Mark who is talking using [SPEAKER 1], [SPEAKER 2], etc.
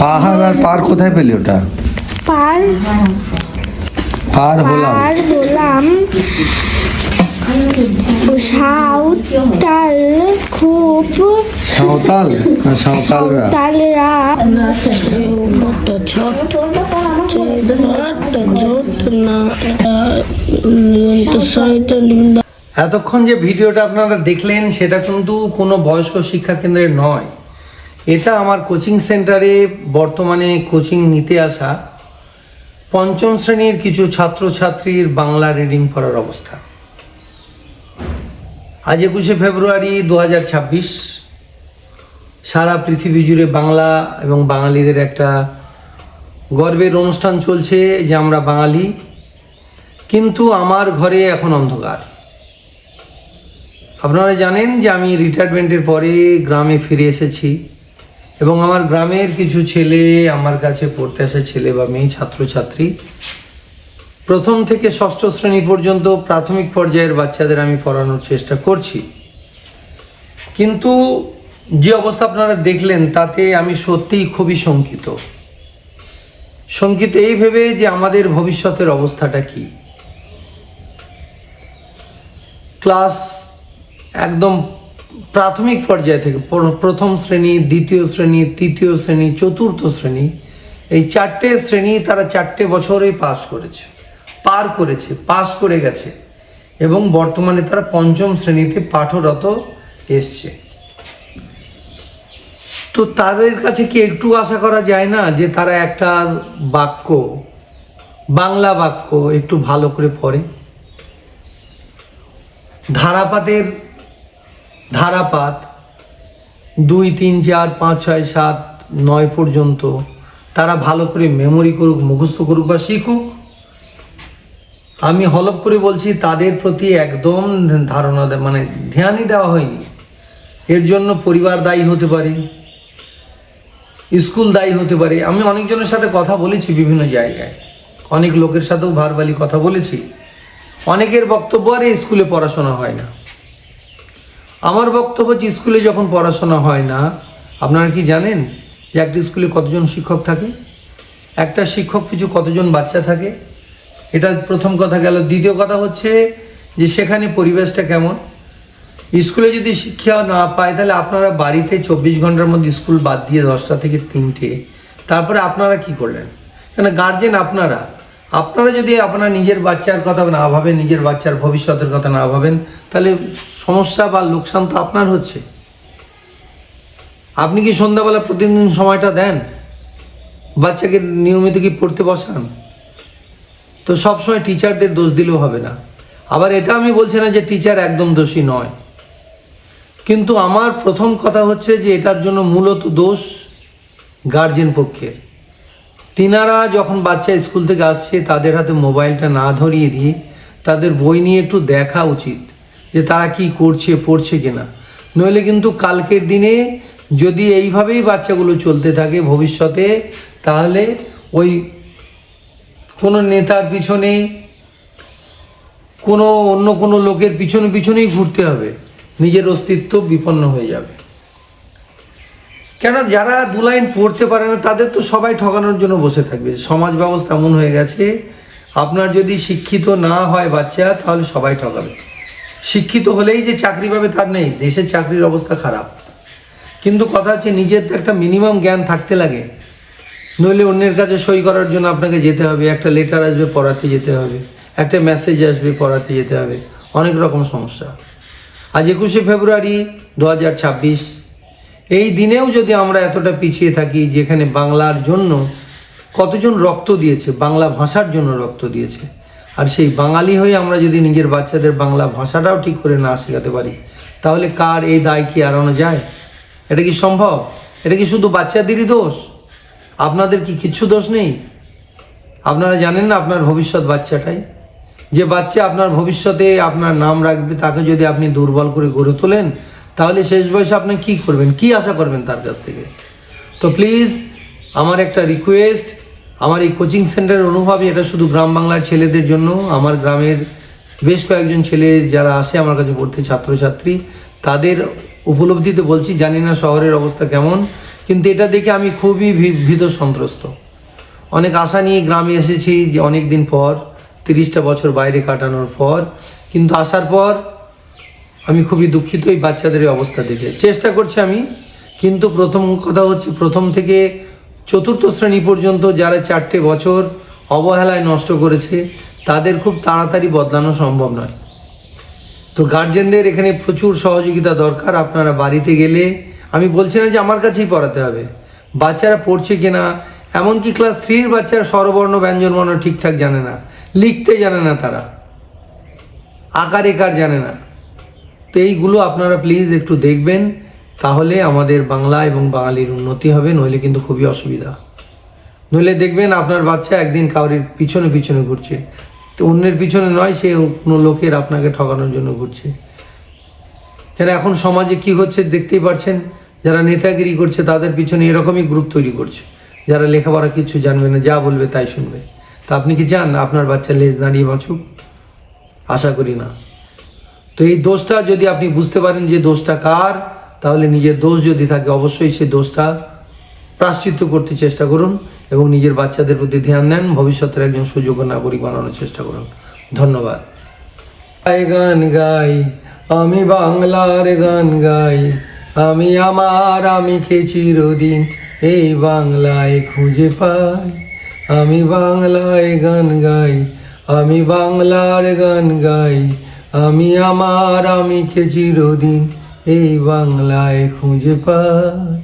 [SPEAKER 1] পাহাড় আর পার কোথায় পেলি ওটা?
[SPEAKER 2] পার
[SPEAKER 1] পার হলাম
[SPEAKER 2] পার হলাম সাঁওতাল খুব
[SPEAKER 1] সাঁওতাল না সাঁওতালরা?
[SPEAKER 2] সাঁওতালরা
[SPEAKER 3] এতক্ষণ যে ভিডিওটা আপনারা দেখলেন সেটা কিন্তু কোনো বয়স্ক শিক্ষা কেন্দ্রের নয়, এটা আমার কোচিং সেন্টারে বর্তমানে কোচিং নিতে আসা পঞ্চম শ্রেণীর কিছু ছাত্রছাত্রীর বাংলা রিডিং পড়ার অবস্থা। আজ 21শে ফেব্রুয়ারি 2026, সারা পৃথিবী জুড়ে বাংলা এবং বাঙালিদের একটা গর্বের অনুষ্ঠান চলছে যে আমরা বাঙালি, কিন্তু আমার ঘরে এখন অন্ধকার। আপনারা জানেন যে আমি রিটায়ারমেন্টের পরে গ্রামে ফিরে এসেছি এবং আমার গ্রামের কিছু ছেলে আমার কাছে পড়তে আসে, ছেলে বা মেয়ে ছাত্রছাত্রী, প্রথম থেকে ষষ্ঠ শ্রেণী পর্যন্ত প্রাথমিক পর্যায়ের বাচ্চাদের আমি পড়ানোর চেষ্টা করছি। কিন্তু যে অবস্থা আপনারা দেখলেন তাতে আমি সত্যিই খুবই শঙ্কিত এই ভেবে যে আমাদের ভবিষ্যতের অবস্থাটা কি। ক্লাস একদম প্রাথমিক পর্যায় থেকে প্রথম শ্রেণী, দ্বিতীয় শ্রেণী, তৃতীয় শ্রেণী, চতুর্থ শ্রেণী, এই চারটে শ্রেণী তারা 4টে বছরেই পার করে গেছে এবং বর্তমানে তারা পঞ্চম শ্রেণীতে পাঠরত এসছে। তো তাদের কাছে কি একটু আশা করা যায় না যে তারা একটা বাংলা বাক্য একটু ভালো করে পড়ে? ধারাপাত 2, 3, 4, 5, 6, 7, 9 পর্যন্ত তারা ভালো করে মেমোরি করুক, মুখস্থ করুক বা শিখুক। আমি হলপ করে বলছি তাদের প্রতি একদম ধ্যানই দেওয়া হয়নি। এর জন্য পরিবার দায়ী হতে পারে, স্কুল দায়ী হতে পারে। আমি অনেকজনের সাথে কথা বলেছি, বিভিন্ন জায়গায় অনেক লোকের সাথেও ভার্বালি কথা বলেছি। অনেকের বক্তব্য আর স্কুলে পড়াশোনা হয় না। আমার বক্তব্য হচ্ছে স্কুলে যখন পড়াশোনা হয় না, আপনারা কি জানেন যে একটা স্কুলে কতজন শিক্ষক থাকে? একটা শিক্ষক পিছু কতজন বাচ্চা থাকে? এটা প্রথম কথা গেল। দ্বিতীয় কথা হচ্ছে যে সেখানে পরিবেশটা কেমন। স্কুলে যদি শিক্ষা না পায় তাহলে আপনারা বাড়িতে 24 ঘন্টার মধ্যে স্কুল বাদ দিয়ে 10টা থেকে 3টে, তারপরে আপনারা কি করলেন? কেন গার্জেন আপনারা যদি আপনার নিজের বাচ্চার কথা না ভাবেন, নিজের বাচ্চার ভবিষ্যতের কথা না ভাবেন, তাহলে সমস্যা বা লোকসান তো আপনার হচ্ছে। আপনি কি সন্ধ্যাবেলা প্রতিদিন সময়টা দেন? বাচ্চাকে নিয়মিত কি পড়তে বসান? তো সবসময় টিচারদের দোষ দিলেও হবে না। আবার এটা আমি বলছি না যে টিচার একদম দোষী নয়, কিন্তু আমার প্রথম কথা হচ্ছে যে এটার জন্য মূলত দোষ গার্জেন পক্ষের। তিনারা যখন বাচ্চা স্কুল থেকে আসছে তাদের হাতে মোবাইলটা না ধরিয়ে দিয়ে তাদের বই নিয়ে একটু দেখা উচিত যে তারা কি করছে, পড়ছে কিনা। নইলে কিন্তু কালকের দিনে যদি এইভাবেই বাচ্চাগুলো চলতে থাকে ভবিষ্যতে, তাহলে ওই কোনো নেতার পিছনে, অন্য কোনো লোকের পিছনেই ঘুরতে হবে, নিজের অস্তিত্ব বিপন্ন হয়ে যাবে। কেন যারা 2 লাইন পড়তে পারে না তাদের তো সবাই ঠকানোর জন্য বসে থাকবে। সমাজ ব্যবস্থা এমন হয়ে গেছে, আপনার যদি শিক্ষিত না হয় বাচ্চা তাহলে সবাই ঠকাবে। শিক্ষিত হলেই যে চাকরি পাবে তার নেই, দেশের চাকরির অবস্থা খারাপ। কিন্তু কথা হচ্ছে নিজের তো একটা মিনিমাম জ্ঞান থাকতে লাগে, নইলে অন্যের কাছে সই করার জন্য আপনাকে যেতে হবে, একটা লেটার আসবে পড়াতে যেতে হবে, একটা মেসেজ আসবে পড়াতে যেতে হবে, অনেক রকম সমস্যা। আজ 21শে ফেব্রুয়ারি 2026, এই দিনেও যদি আমরা এতটা পিছিয়ে থাকি, যেখানে বাংলার জন্য কতজন রক্ত দিয়েছে, বাংলা ভাষার জন্য রক্ত দিয়েছে, আর সেই বাঙালি হয়ে আমরা যদি নিজের বাচ্চাদের বাংলা ভাষাটাও ঠিক করে না শেখাতে পারি, তাহলে কার এই দায় কি এড়ানো যায়? এটা কি সম্ভব? এটা কি শুধু বাচ্চাদেরই দোষ? আপনাদের কি কিচ্ছু দোষ নেই? আপনারা জানেন না আপনার ভবিষ্যৎ বাচ্চাটাই, যে বাচ্চা আপনার ভবিষ্যতে আপনার নাম রাখবে, তাকে যদি আপনি দুর্বল করে গড়ে তোলেন, তাহলে শেষ বয়সে আপনি কি করবেন, কি আশা করবেন তার কাছ থেকে? তো প্লিজ আমার একটা রিকোয়েস্ট, আমার এই কোচিং সেন্টারের অনুভব এটা শুধু গ্রাম বাংলার ছেলেদের জন্য। আমার গ্রামের বেশ কয়েকজন ছেলে যারা আসে আমার কাছে পড়তে, ছাত্রছাত্রী, তাদের উপলব্ধিতে বলছি। জানি না শহরের অবস্থা কেমন, কিন্তু এটা দেখে আমি খুবই ভীত সন্ত্রস্ত। অনেক আশা নিয়ে গ্রামে এসেছি, যে অনেক দিন পর 30টা বছর বাইরে কাটানোর পর, কিন্তু আসার পর আমি খুবই দুঃখিত এই বাচ্চাদের এই অবস্থা দেখে। চেষ্টা করছি আমি, কিন্তু প্রথম কথা হচ্ছে প্রথম থেকে 4র্থ শ্রেণী পর্যন্ত যারা 4টে বছর অবহেলায় নষ্ট করেছে তাদের খুব তাড়াতাড়ি বদলানো সম্ভব নয়। তো গার্জেনদের এখানে প্রচুর সহযোগিতা দরকার। আপনারা বাড়িতে গেলে, আমি বলছি না যে আমার কাছেই পড়াতে হবে, বাচ্চারা পড়ছে কিনা, এমনকি ক্লাস 3-র বাচ্চারা স্বরবর্ণ ব্যঞ্জনবর্ণ ঠিকঠাক জানে না, লিখতে জানে না, তারা আকার একার জানে না। তো এইগুলো আপনারা প্লিজ একটু দেখবেন, তাহলে আমাদের বাংলা এবং বাঙালির উন্নতি হবে, নইলে কিন্তু খুবই অসুবিধা। নইলে দেখবেন আপনার বাচ্চা একদিন কাউরির পিছনে পিছনে ঘুরছে, তো অন্যের পিছনে নয়, সে কোনো লোকের আপনাকে ঠকানোর জন্য ঘুরছে। কেন এখন সমাজে কি হচ্ছে দেখতেই পাচ্ছেন, যারা নেতাগিরি করছে তাদের পিছনে এরকমই গ্রুপ তৈরি করছে, যারা লেখাপড়া কিছু জানবে না, যা বলবে তাই শুনবে। তা আপনি কি চান আপনার বাচ্চা লেজ দাঁড়িয়ে বাঁচুক? আশা করি না। তো এই দোষটা যদি আপনি বুঝতে পারেন যে দোষটা কার, তাহলে নিজের দোষ যদি থাকে অবশ্যই সেই দোষটা প্রায়শ্চিত্ত করতে চেষ্টা করুন এবং নিজের বাচ্চাদের প্রতি ধ্যান দেন, ভবিষ্যতের একজন সুযোগ্য নাগরিক বানানোর চেষ্টা করুন। ধন্যবাদ। গান গাই আমি, বাংলার গান গাই আমি, আমার আমিকে চিরদিন এই বাংলায় খুঁজে পাই। আমি বাংলায় গান গাই, আমি বাংলার গান গাই আমি, আমার আমিকে চিরদিন এই বাংলায় খুঁজে পাই।